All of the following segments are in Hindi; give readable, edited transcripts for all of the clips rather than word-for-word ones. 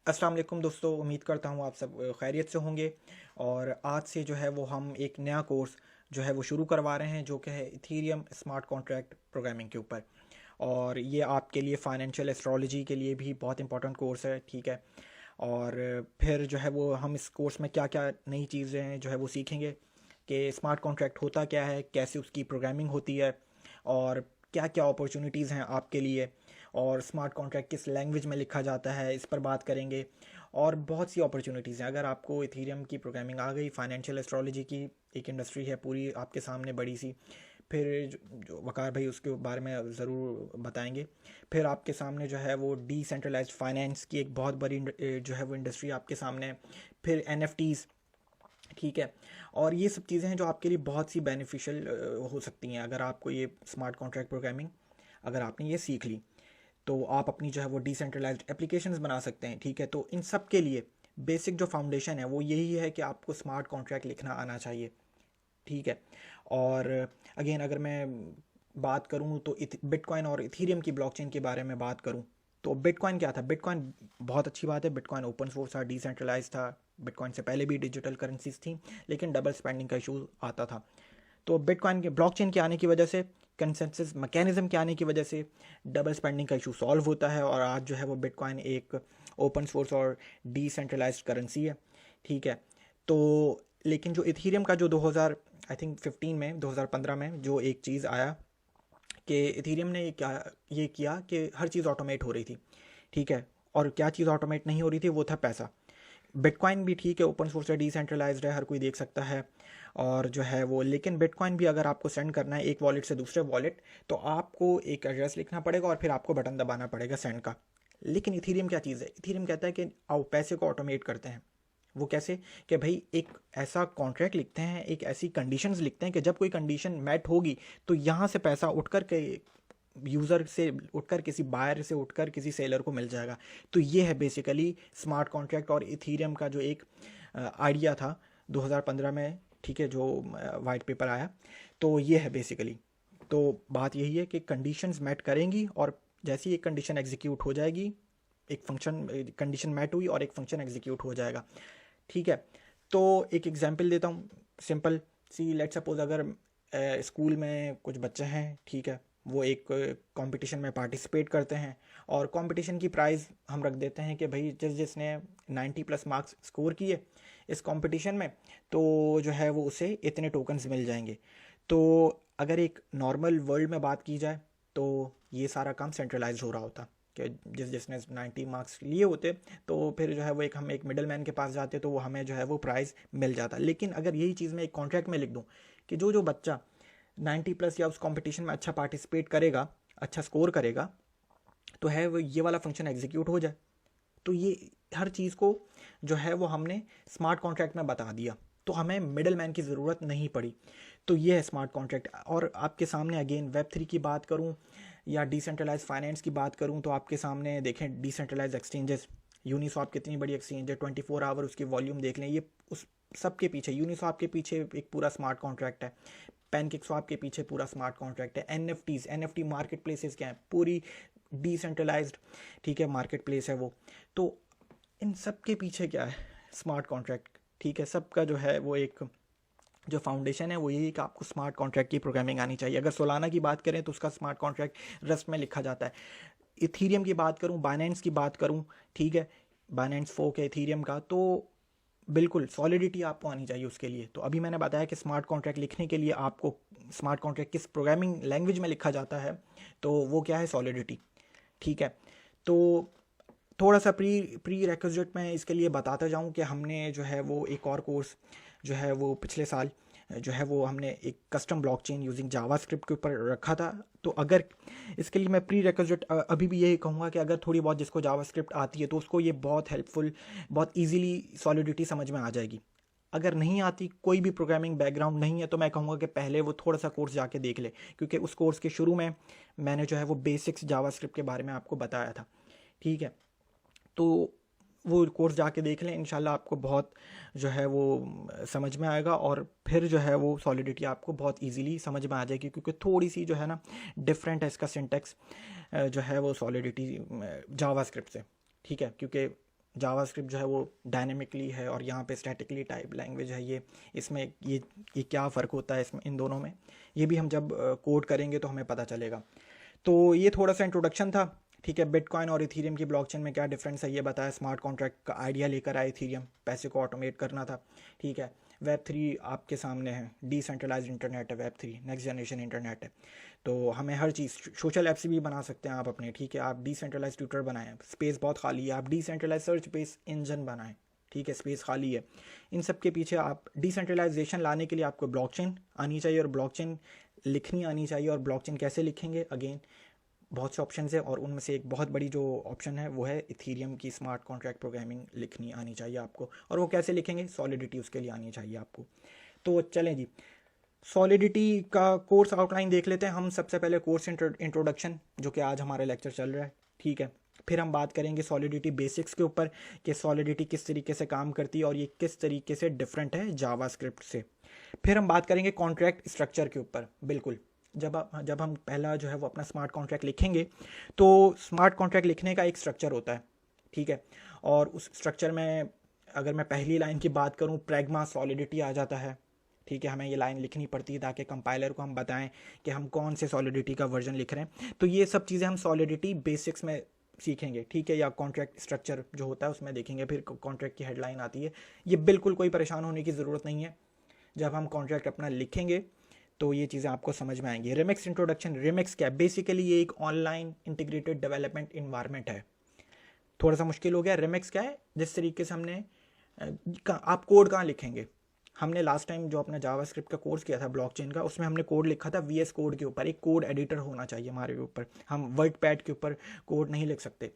अस्सलाम वालेकुम दोस्तों, उम्मीद करता हूँ आप सब खैरियत से होंगे। और आज से जो है वो हम एक नया कोर्स जो है वो शुरू करवा रहे हैं, जो कि है इथीरियम स्मार्ट कॉन्ट्रैक्ट प्रोग्रामिंग के ऊपर। और ये आपके लिए फाइनेंशियल एस्ट्रोलॉजी के लिए भी बहुत इंपॉर्टेंट कोर्स है, ठीक है। और फिर जो है वो हम इस कोर्स में क्या क्या नई चीज़ें हैं जो है वो सीखेंगे कि स्मार्ट कॉन्ट्रैक्ट होता क्या है, कैसे उसकी प्रोग्रामिंग होती है, और क्या क्या अपॉर्चुनिटीज़ हैं आपके लिए, और स्मार्ट कॉन्ट्रैक्ट किस लैंग्वेज में लिखा जाता है, इस पर बात करेंगे। और बहुत सी अपॉर्चुनिटीज़ हैं। अगर आपको इथीरियम की प्रोग्रामिंग आ गई, फाइनेंशियल एस्ट्रोलॉजी की एक इंडस्ट्री है पूरी आपके सामने बड़ी सी। फिर जो वकार भाई उसके बारे में ज़रूर बताएंगे। फिर आपके सामने जो है वो डिसेंट्रलाइज्ड फाइनेंस की एक बहुत बड़ी जो है वो इंडस्ट्री आपके सामने है। फिर एनएफटीज़, ठीक है। और ये सब चीज़ें हैं जो आपके लिए बहुत सी बेनिफिशियल हो सकती हैं अगर आपको ये स्मार्ट कॉन्ट्रैक्ट प्रोग्रामिंग अगर आपने ये सीख ली, तो आप अपनी जो है वो डिसेंट्रलाइज्ड एप्लीकेशंस बना सकते हैं, ठीक है। तो इन सब के लिए बेसिक जो फाउंडेशन है वो यही है कि आपको स्मार्ट कॉन्ट्रैक्ट लिखना आना चाहिए, ठीक है। और अगेन अगर मैं बात करूं तो बिटकॉइन और इथीरियम की ब्लॉकचेन के बारे में बात करूं, तो बिटकॉइन क्या था। बिटकॉइन बहुत अच्छी बात है, बिटकॉइन ओपन सोर्स था, डिसेंट्रलाइज था। बिटकॉइन से पहले भी डिजिटल करेंसीज थी, लेकिन डबल स्पेंडिंग का इशू आता था। तो बिटकॉइन के ब्लॉकचेन के आने की वजह से, कंसेंसस मैकेनिज्म के आने की वजह से डबल स्पेंडिंग का इशू सॉल्व होता है। और आज जो है वो बिटकॉइन एक ओपन सोर्स और डिसेंट्रलाइज्ड करेंसी है, ठीक है। तो लेकिन जो इथीरियम का जो 2000 आई थिंक 15 में 2015 में जो एक चीज़ आया कि इथीरियम ने ये किया कि हर चीज़ ऑटोमेट हो रही थी, ठीक है। और क्या चीज़ ऑटोमेट नहीं हो रही थी, वो था पैसा। बिटकॉइन भी ठीक है, ओपन सोर्स है, डिसेंट्रलाइज्ड है, हर कोई देख सकता है। और जो है वो, लेकिन बिटकॉइन भी अगर आपको सेंड करना है एक वॉलेट से दूसरे वॉलेट, तो आपको एक एड्रेस लिखना पड़ेगा और फिर आपको बटन दबाना पड़ेगा सेंड का। लेकिन इथीरियम क्या चीज़ है, इथीरियम कहता है कि आओ पैसे को ऑटोमेट करते हैं। वो कैसे, कि भाई एक ऐसा कॉन्ट्रैक्ट लिखते हैं, एक ऐसी कंडीशंस लिखते हैं कि जब कोई कंडीशन मैट होगी तो यहाँ से पैसा उठकर के यूज़र से उठकर, किसी बायर से उठकर किसी सेलर को मिल जाएगा। तो ये है बेसिकली स्मार्ट कॉन्ट्रैक्ट और इथीरियम का जो एक आइडिया था 2015 में, ठीक है, जो वाइट पेपर आया। तो ये है बेसिकली। तो बात यही है कि कंडीशंस मैट करेंगी, और जैसी एक कंडीशन एग्जीक्यूट हो जाएगी, एक फंक्शन कंडीशन मैट हुई और एक फंक्शन एग्जीक्यूट हो जाएगा, ठीक है। तो एक एग्जांपल देता हूँ सिंपल सी। लेट सपोज अगर स्कूल में कुछ बच्चे हैं, ठीक है, वो एक कंपटीशन में पार्टिसिपेट करते हैं, और कंपटीशन की प्राइज़ हम रख देते हैं कि भाई जिसने 90 प्लस मार्क्स स्कोर किए इस कंपटीशन में, तो जो है वो उसे इतने टोकन्स मिल जाएंगे। तो अगर एक नॉर्मल वर्ल्ड में बात की जाए तो ये सारा काम सेंट्रलाइज हो रहा होता कि जिसने 90 मार्क्स लिए होते, तो फिर जो है वो हम एक मिडल मैन के पास जाते, तो वो हमें जो है वो प्राइज़ मिल जाता। लेकिन अगर यही चीज़ मैं एक कॉन्ट्रैक्ट में लिख दूँ कि जो जो बच्चा 90 प्लस या उस कंपटीशन में अच्छा पार्टिसिपेट करेगा, अच्छा स्कोर करेगा, तो है वो ये वाला फंक्शन एग्जीक्यूट हो जाए। तो ये हर चीज़ को जो है वो हमने स्मार्ट कॉन्ट्रैक्ट में बता दिया, तो हमें मिडल मैन की ज़रूरत नहीं पड़ी। तो ये है स्मार्ट कॉन्ट्रैक्ट। और आपके सामने अगेन वेब 3 की बात करूँ या डिसेंट्रलाइज फाइनेंस की बात करूँ, तो आपके सामने देखें डिसेंट्रलाइज एक्सचेंजेस। यूनिस्वाप कितनी बड़ी एक्सचेंज है, 24 आवर उसकी वॉल्यूम देख लें। ये उस सब के पीछे, यूनिस्वाप के पीछे एक पूरा स्मार्ट कॉन्ट्रैक्ट है, पैनकेक स्वैप के पीछे पूरा स्मार्ट कॉन्ट्रैक्ट है। एनएफटी मार्केट प्लेसेस क्या है, पूरी डिसेंट्रलाइज्ड, ठीक है, मार्केट प्लेस है वो। तो इन सब के पीछे क्या है, स्मार्ट कॉन्ट्रैक्ट, ठीक है। सबका जो है वो एक जो फाउंडेशन है वो यही कि आपको स्मार्ट कॉन्ट्रैक्ट की प्रोग्रामिंग आनी चाहिए। अगर सोलाना की बात करें तो उसका स्मार्ट कॉन्ट्रैक्ट रस्ट में लिखा जाता है। इथीरियम की बात करूं, बाइनेंस की बात करूं, ठीक है, बाइनेंस फोक है इथीरियम का, तो बिल्कुल सॉलिडिटी आपको आनी चाहिए उसके लिए। तो अभी मैंने बताया कि स्मार्ट कॉन्ट्रैक्ट लिखने के लिए आपको स्मार्ट कॉन्ट्रैक्ट किस प्रोग्रामिंग लैंग्वेज में लिखा जाता है, तो वो क्या है, सॉलिडिटी, ठीक है। तो थोड़ा सा प्री रिक्विजिट मैं इसके लिए बताता जाऊं कि हमने जो है वो एक और कोर्स जो है वो पिछले साल जो है वो हमने एक कस्टम ब्लॉकचेन यूजिंग जावास्क्रिप्ट के ऊपर रखा था। तो अगर इसके लिए मैं प्री रिक्विजिट अभी भी यही कहूँगा कि अगर थोड़ी बहुत जिसको जावास्क्रिप्ट आती है तो उसको ये बहुत हेल्पफुल, बहुत ईजीली सॉलिडिटी समझ में आ जाएगी। अगर नहीं आती, कोई भी प्रोग्रामिंग बैकग्राउंड नहीं है, तो मैं कहूँगा कि पहले वो थोड़ा सा कोर्स जाके देख ले, क्योंकि उस कोर्स के शुरू में मैंने जो है वो बेसिक्स जावास्क्रिप्ट के बारे में आपको बताया था, ठीक है। तो वो कोर्स जाके देख लें, इंशाल्लाह आपको बहुत जो है वो समझ में आएगा, और फिर जो है वो सॉलिडिटी आपको बहुत इजीली समझ में आ जाएगी, क्योंकि थोड़ी सी जो है ना डिफरेंट है इसका सिंटेक्स जो है वो सॉलिडिटी जावास्क्रिप्ट से, ठीक है। क्योंकि जावास्क्रिप्ट जो है वो डायनेमिकली है और यहाँ पे स्टैटिकली टाइप लैंग्वेज है। इसमें ये क्या फ़र्क होता है इसमें इन दोनों में, ये भी हम जब कोड करेंगे तो हमें पता चलेगा। तो ये थोड़ा सा इंट्रोडक्शन था, ठीक है। बिटकॉइन और इथीरियम की ब्लॉकचेन में क्या डिफरेंस है ये बताया। स्मार्ट कॉन्ट्रैक्ट का आइडिया लेकर आए इथीरियम, पैसे को ऑटोमेट करना था, ठीक है। वेब 3 आपके सामने है, डिसेंट्रलाइज्ड इंटरनेट है वेब 3, नेक्स्ट जनरेशन इंटरनेट है। तो हमें हर चीज़, सोशल ऐप्स भी बना सकते हैं आप अपने, ठीक है। आप डिसेंट्रलाइज ट्विटर बनाएं, स्पेस बहुत खाली है, आप डिसेंट्रलाइज सर्च बेस इंजन बनाएं, ठीक है, स्पेस खाली है। इन सब के पीछे आप डिसेंट्रलाइजेशन लाने के लिए आपको ब्लॉकचेन आनी चाहिए और ब्लॉकचेन लिखनी आनी चाहिए। और ब्लॉकचेन कैसे लिखेंगे, अगेन बहुत से ऑप्शन है और उनमें से एक बहुत बड़ी जो ऑप्शन है वो है इथीरियम की स्मार्ट कॉन्ट्रैक्ट प्रोग्रामिंग लिखनी आनी चाहिए आपको। और वो कैसे लिखेंगे, सॉलिडिटी उसके लिए आनी चाहिए आपको। तो चलें जी, सॉलिडिटी का कोर्स आउटलाइन देख लेते हैं हम। सबसे पहले कोर्स इंट्रोडक्शन, जो कि आज हमारा लेक्चर चल रहा है, ठीक है। फिर हम बात करेंगे सॉलिडिटी बेसिक्स के ऊपर कि सॉलिडिटी किस तरीके से काम करती है और ये किस तरीके से डिफरेंट है जावास्क्रिप्ट से। फिर हम बात करेंगे कॉन्ट्रैक्ट स्ट्रक्चर के ऊपर। बिल्कुल, जब हम पहला जो है वो अपना स्मार्ट कॉन्ट्रैक्ट लिखेंगे तो स्मार्ट कॉन्ट्रैक्ट लिखने का एक स्ट्रक्चर होता है, ठीक है। और उस स्ट्रक्चर में अगर मैं पहली लाइन की बात करूँ, प्रैग्मा सॉलिडिटी आ जाता है, ठीक है। हमें ये लाइन लिखनी पड़ती है ताकि कंपाइलर को हम बताएं कि हम कौन से सॉलिडिटी का वर्जन लिख रहे हैं। तो ये सब चीज़ें हम सॉलिडिटी बेसिक्स में सीखेंगे, ठीक है, या कॉन्ट्रैक्ट स्ट्रक्चर जो होता है उसमें देखेंगे। फिर कॉन्ट्रैक्ट की हेडलाइन आती है। ये बिल्कुल कोई परेशान होने की ज़रूरत नहीं है, जब हम कॉन्ट्रैक्ट अपना लिखेंगे तो ये चीज़ें आपको समझ में आएंगी। रिमिक्स इंट्रोडक्शन, रिमिक्स क्या है, बेसिकली ये एक ऑनलाइन इंटीग्रेटेड डेवलपमेंट इन्वायरमेंट है। थोड़ा सा मुश्किल हो गया। रिमिक्स क्या है, जिस तरीके से हमने आप कोड कहाँ लिखेंगे, हमने लास्ट टाइम जो अपना जावास्क्रिप्ट का कोर्स किया था ब्लॉकचेन का, उसमें हमने कोड लिखा था वीएस कोड के ऊपर। एक कोड एडिटर होना चाहिए हमारे ऊपर, हम वर्डपैड के ऊपर कोड नहीं लिख सकते,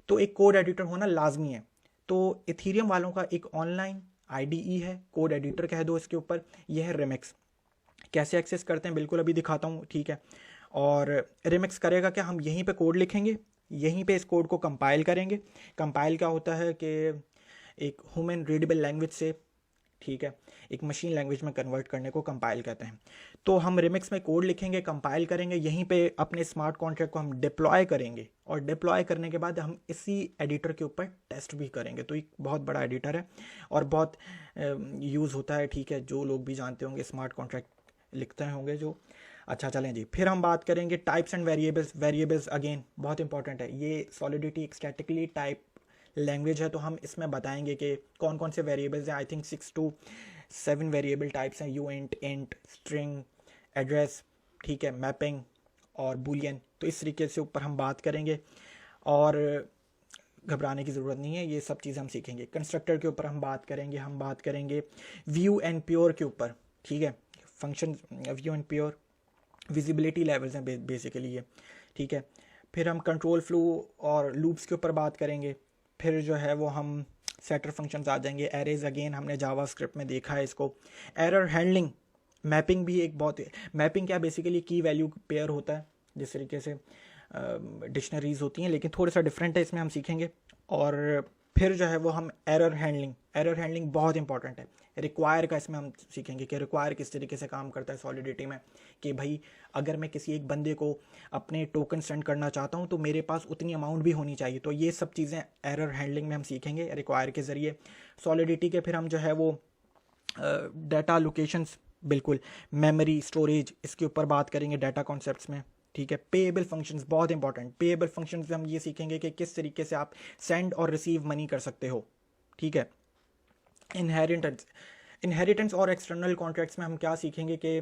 तो एक कोड एडिटर होना लाजमी है। तो इथीरियम वालों का एक ऑनलाइन आईडीई है, कोड एडिटर कह दो इसके ऊपर, यह है रिमिक्स। कैसे एक्सेस करते हैं बिल्कुल अभी दिखाता हूँ, ठीक है। और रिमिक्स करेगा क्या, हम यहीं पे कोड लिखेंगे, यहीं पे इस कोड को कंपाइल करेंगे। कंपाइल क्या होता है कि एक ह्यूमन रीडेबल लैंग्वेज से, ठीक है, एक मशीन लैंग्वेज में कन्वर्ट करने को कंपाइल कहते हैं। तो हम रिमिक्स में कोड लिखेंगे, कंपाइल करेंगे, यहीं पे अपने स्मार्ट कॉन्ट्रैक्ट को हम डिप्लॉय करेंगे और डिप्लॉय करने के बाद हम इसी एडिटर के ऊपर टेस्ट भी करेंगे। तो एक बहुत बड़ा एडिटर है और बहुत यूज़ होता है, ठीक है। जो लोग भी जानते होंगे स्मार्ट कॉन्ट्रैक्ट लिखते होंगे जो। अच्छा चलें जी, फिर हम बात करेंगे types and variables. Variables again बहुत इंपॉर्टेंट है। ये सॉलिडिटी एक स्टैटिकली टाइप लैंग्वेज है, तो हम इसमें बताएंगे कि कौन कौन से वेरिएबल्स हैं। I think 6 to 7 variable types हैं, यूएंट, इंट, स्ट्रिंग, एड्रेस, ठीक है, मैपिंग और बुलियन। तो इस तरीके से ऊपर हम बात करेंगे और घबराने की ज़रूरत नहीं है, ये सब चीज़ें हम सीखेंगे। कंस्ट्रक्टर के ऊपर हम बात करेंगे व्यू एंड प्योर के ऊपर, ठीक है। Function view and pure visibility levels हैं बेसिकली ये, ठीक है। फिर हम कंट्रोल फ्लो और लूप्स के ऊपर बात करेंगे। फिर जो है वो हम सेटर फंक्शंस आ जाएंगे। एरेज अगेन हमने जावास्क्रिप्ट में देखा है इसको। एरर हैंडलिंग, मैपिंग भी एक बहुत, मैपिंग क्या बेसिकली की वैल्यू पेयर होता है, जिस तरीके से डिक्शनरीज होती हैं, लेकिन थोड़ा सा डिफरेंट है, इसमें हम सीखेंगे। और फिर जो है वो हम एरर हैंडलिंग बहुत इंपॉर्टेंट है। रिक्वायर का इसमें हम सीखेंगे कि रिक्वायर किस तरीके से काम करता है सॉलिडिटी में, कि भाई अगर मैं किसी एक बंदे को अपने टोकन सेंड करना चाहता हूँ तो मेरे पास उतनी अमाउंट भी होनी चाहिए। तो ये सब चीज़ें एरर हैंडलिंग में हम सीखेंगे रिक्वायर के ज़रिए। सॉलिडिटी के फिर हम जो है वो डाटा लोकेशंस, बिल्कुल, मेमोरी, स्टोरेज, इसके ऊपर बात करेंगे डाटा कॉन्सेप्ट्स में, ठीक है। पेएबल फंक्शंस बहुत इंपॉर्टेंट। पेएबल फंक्शंस में हम ये सीखेंगे कि किस तरीके से आप सेंड और रिसीव मनी कर सकते हो, ठीक है। इनहेरिटेंस और एक्सटर्नल कॉन्ट्रैक्ट्स में हम क्या सीखेंगे कि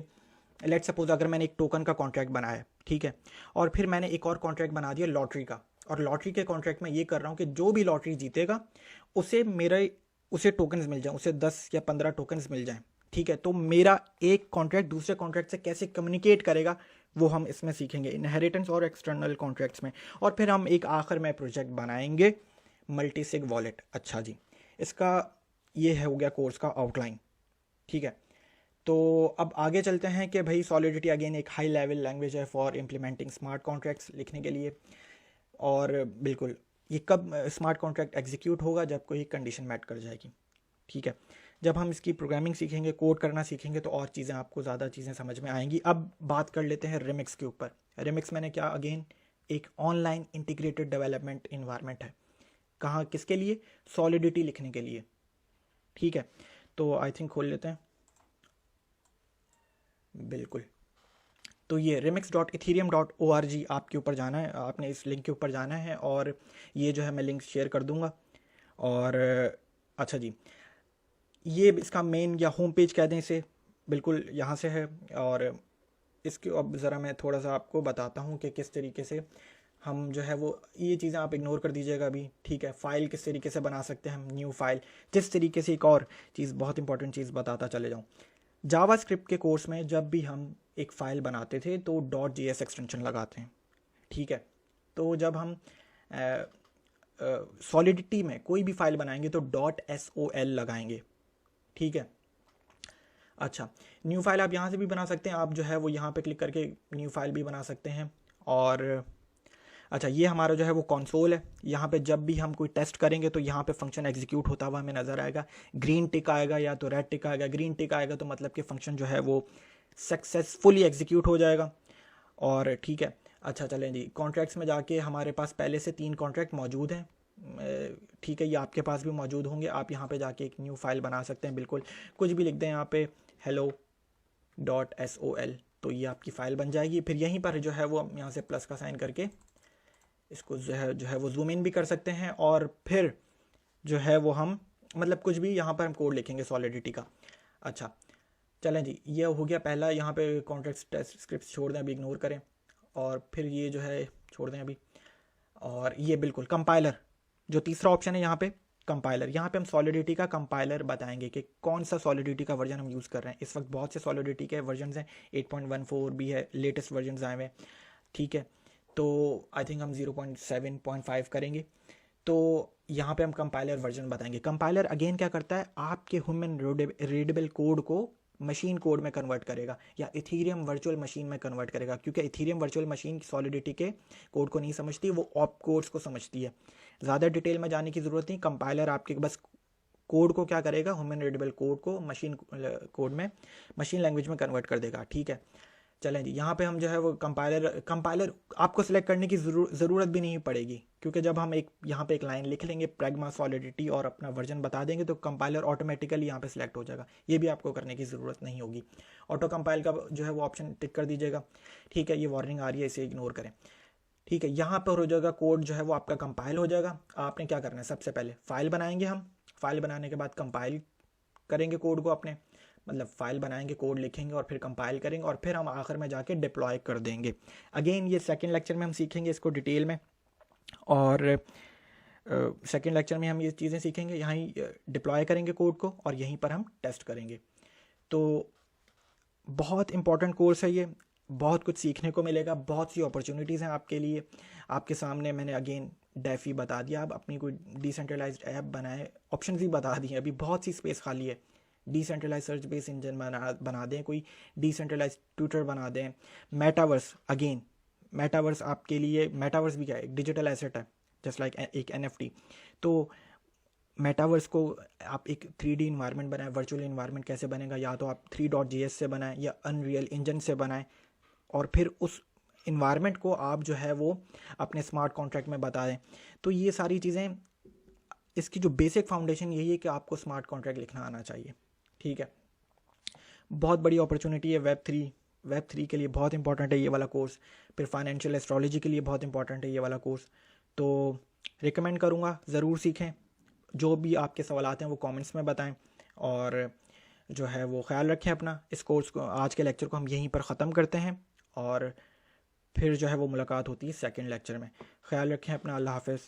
लेट सपोज अगर मैंने एक टोकन का कॉन्ट्रैक्ट बनाया है, ठीक है, और फिर मैंने एक और कॉन्ट्रैक्ट बना दिया लॉटरी का, और लॉटरी के कॉन्ट्रैक्ट में ये कर रहा हूँ कि जो भी लॉटरी जीतेगा उसे टोकन्स मिल जाए, उसे 10 या 15 टोकन्स मिल जाएं, ठीक है। तो मेरा एक कॉन्ट्रैक्ट दूसरे कॉन्ट्रैक्ट से कैसे कम्युनिकेट करेगा वो हम इसमें सीखेंगे, इनहेरिटेंस और एक्सटर्नल कॉन्ट्रैक्ट्स में। और फिर हम एक आखिर में प्रोजेक्ट बनाएंगे मल्टीसिग वॉलेट। अच्छा जी, इसका ये है हो गया कोर्स का आउटलाइन, ठीक है। तो अब आगे चलते हैं कि भाई सॉलिडिटी अगेन एक हाई लेवल लैंग्वेज है फॉर इम्प्लीमेंटिंग स्मार्ट कॉन्ट्रैक्ट्स लिखने के लिए। और बिल्कुल, ये कब स्मार्ट कॉन्ट्रैक्ट एग्जीक्यूट होगा, जब कोई कंडीशन मैट कर जाएगी, ठीक है। जब हम इसकी प्रोग्रामिंग सीखेंगे, कोड करना सीखेंगे, तो और चीज़ें आपको ज़्यादा चीज़ें समझ में आएंगी। अब बात कर लेते हैं रिमिक्स के ऊपर। रिमिक्स मैंने क्या, अगेन एक ऑनलाइन इंटीग्रेटेड डेवलपमेंट इन्वायरमेंट है। कहाँ, किसके लिए? सॉलिडिटी लिखने के लिए। ठीक है, तो आई थिंक खोल लेते हैं। बिल्कुल, तो ये remix.ethereum.org आपके ऊपर जाना है, आपने इस लिंक के ऊपर जाना है, और ये जो है मैं लिंक शेयर कर दूंगा। और अच्छा जी, ये इसका मेन या होम पेज कह दें इसे, बिल्कुल यहाँ से है। और इसके अब ज़रा मैं थोड़ा सा आपको बताता हूँ कि किस तरीके से हम जो है वो, ये चीज़ें आप इग्नोर कर दीजिएगा अभी, ठीक है। फ़ाइल किस तरीके से बना सकते हैं हम, न्यू फाइल, जिस तरीके से। एक और चीज़, बहुत इंपॉर्टेंट चीज़ बताता चले जाऊँ, जावास्क्रिप्ट के कोर्स में जब भी हम एक फ़ाइल बनाते थे तो .js एक्सटेंशन लगाते हैं, ठीक है। तो जब हम सॉलिडिटी में कोई भी फाइल बनाएंगे तो .sol लगाएंगे, ठीक है। अच्छा, न्यू फाइल आप यहाँ से भी बना सकते हैं, आप जो है वो यहाँ पे क्लिक करके न्यू फाइल भी बना सकते हैं। और अच्छा, ये हमारा जो है वो कंसोल है। यहाँ पे जब भी हम कोई टेस्ट करेंगे तो यहाँ पे फंक्शन एग्जीक्यूट होता हुआ हमें नज़र आएगा। ग्रीन टिक आएगा या तो रेड टिक आएगा। ग्रीन टिक आएगा तो मतलब कि फंक्शन जो है वो सक्सेसफुली एग्जीक्यूट हो जाएगा। और ठीक है, अच्छा चलें जी, कॉन्ट्रैक्ट्स में जाके हमारे पास पहले से 3 कॉन्ट्रैक्ट मौजूद हैं, ठीक है। ये आपके पास भी मौजूद होंगे। आप यहाँ पे जाके एक न्यू फाइल बना सकते हैं, बिल्कुल कुछ भी लिख दें यहाँ पे hello.sol, तो ये आपकी फ़ाइल बन जाएगी। फिर यहीं पर जो है वो हम यहाँ से प्लस का साइन करके इसको जो है वो जूम इन भी कर सकते हैं। और फिर जो है वो हम मतलब कुछ भी यहाँ पर हम कोड लिखेंगे सॉलिडिटी का। अच्छा चलें जी, ये हो गया पहला। यहाँ पे कॉन्ट्रैक्ट टेस्ट स्क्रिप्ट छोड़ दें, अभी इग्नोर करें। और फिर ये जो है छोड़ दें अभी। और ये बिल्कुल कंपाइलर, जो तीसरा ऑप्शन है यहाँ पे कंपाइलर, यहाँ पे हम सॉलिडिटी का कंपाइलर बताएंगे कि कौन सा सॉलिडिटी का वर्जन हम यूज़ कर रहे हैं। इस वक्त बहुत से सॉलिडिटी के वर्जन हैं, 8.14 भी है, लेटेस्ट वर्जन आए हुए, ठीक है। तो आई थिंक हम 0.7.5 करेंगे। तो यहाँ पे हम कंपाइलर वर्जन बताएंगे। कंपाइलर अगेन क्या करता है, आपके ह्यूमन रीडेबल कोड को मशीन कोड में कन्वर्ट करेगा या इथीरियम वर्चुअल मशीन में कन्वर्ट करेगा, क्योंकि इथीरियम वर्चुअल मशीन सॉलिडिटी के कोड को नहीं समझती, वो ऑप कोड्स को समझती है। ज़्यादा डिटेल में जाने की ज़रूरत नहीं। कंपाइलर आपके बस कोड को क्या करेगा, ह्यूमन रीडेबल कोड को मशीन कोड में, मशीन लैंग्वेज में कन्वर्ट कर देगा, ठीक है। चलें जी, यहाँ पे हम जो है वो कंपाइलर आपको सिलेक्ट करने की ज़रूरत भी नहीं पड़ेगी, क्योंकि जब हम एक यहाँ पे एक लाइन लिख लेंगे प्रैग्मा सॉलिडिटी और अपना वर्जन बता देंगे तो कंपाइलर ऑटोमेटिकली यहाँ पे सिलेक्ट हो जाएगा। ये भी आपको करने की ज़रूरत नहीं होगी। ऑटो कंपाइल का जो है वो ऑप्शन टिक कर दीजिएगा, ठीक है। ये वार्निंग आ रही है, इसे इग्नोर करें, ठीक है। यहाँ पर हो जाएगा कोड जो है वो आपका कंपाइल हो जाएगा। आपने क्या करना है, सबसे पहले फाइल बनाएंगे हम। फाइल बनाने के बाद कंपाइल करेंगे कोड को अपने, मतलब फाइल बनाएंगे, कोड लिखेंगे और फिर कंपाइल करेंगे और फिर हम आखिर में जाके डिप्लॉय कर देंगे। अगेन ये सेकंड लेक्चर में हम सीखेंगे इसको डिटेल में, और सेकंड लेक्चर में हम ये चीज़ें सीखेंगे। यहाँ ही डिप्लॉय करेंगे कोड को और यहीं पर हम टेस्ट करेंगे। तो बहुत इंपॉर्टेंट कोर्स है ये, बहुत कुछ सीखने को मिलेगा, बहुत सी अपॉर्चुनिटीज़ हैं आपके लिए। आपके सामने मैंने अगेन डेफी बता दिया, आप अपनी कोई डिसेंट्रलाइज्ड ऐप बनाएं, ऑप्शन भी बता दिए, अभी बहुत सी स्पेस खाली है। डिसेंट्रलाइज सर्च बेस इंजन बना दें, कोई डिसेंट्रलाइज ट्विटर बना दें। मेटावर्स, अगेन मेटावर्स आपके लिए, मेटावर्स भी क्या है, एक डिजिटल एसेट है, जस्ट लाइक एक NFT। तो मेटावर्स को आप एक 3D इन्वायरमेंट बनाएं। वर्चुअल इन्वायरमेंट कैसे बनेगा, या तो आप 3.js से बनाएं या अनरियल इंजन से बनाएं, और फिर उस इन्वायरमेंट को आप जो है वो अपने स्मार्ट कॉन्ट्रैक्ट में बता दें। तो ये सारी चीज़ें, इसकी जो बेसिक फाउंडेशन यही है कि आपको स्मार्ट कॉन्ट्रैक्ट लिखना आना चाहिए, ठीक है। बहुत बड़ी अपॉर्चुनिटी है वेब थ्री के लिए, बहुत इंपॉर्टेंट है ये वाला कोर्स। फिर फाइनेंशियल एस्ट्रोलॉजी के लिए बहुत इंपॉर्टेंट है ये वाला कोर्स। तो रिकमेंड करूँगा, ज़रूर सीखें। जो भी आपके सवालात हैं वो कमेंट्स में बताएं, और जो है वो ख्याल रखें अपना। इस कोर्स को, आज के लेक्चर को हम यहीं पर ख़त्म करते हैं, और फिर जो है वो मुलाकात होती है सेकंड लेक्चर में। ख्याल रखें अपना, अल्लाह हाफ़िज़।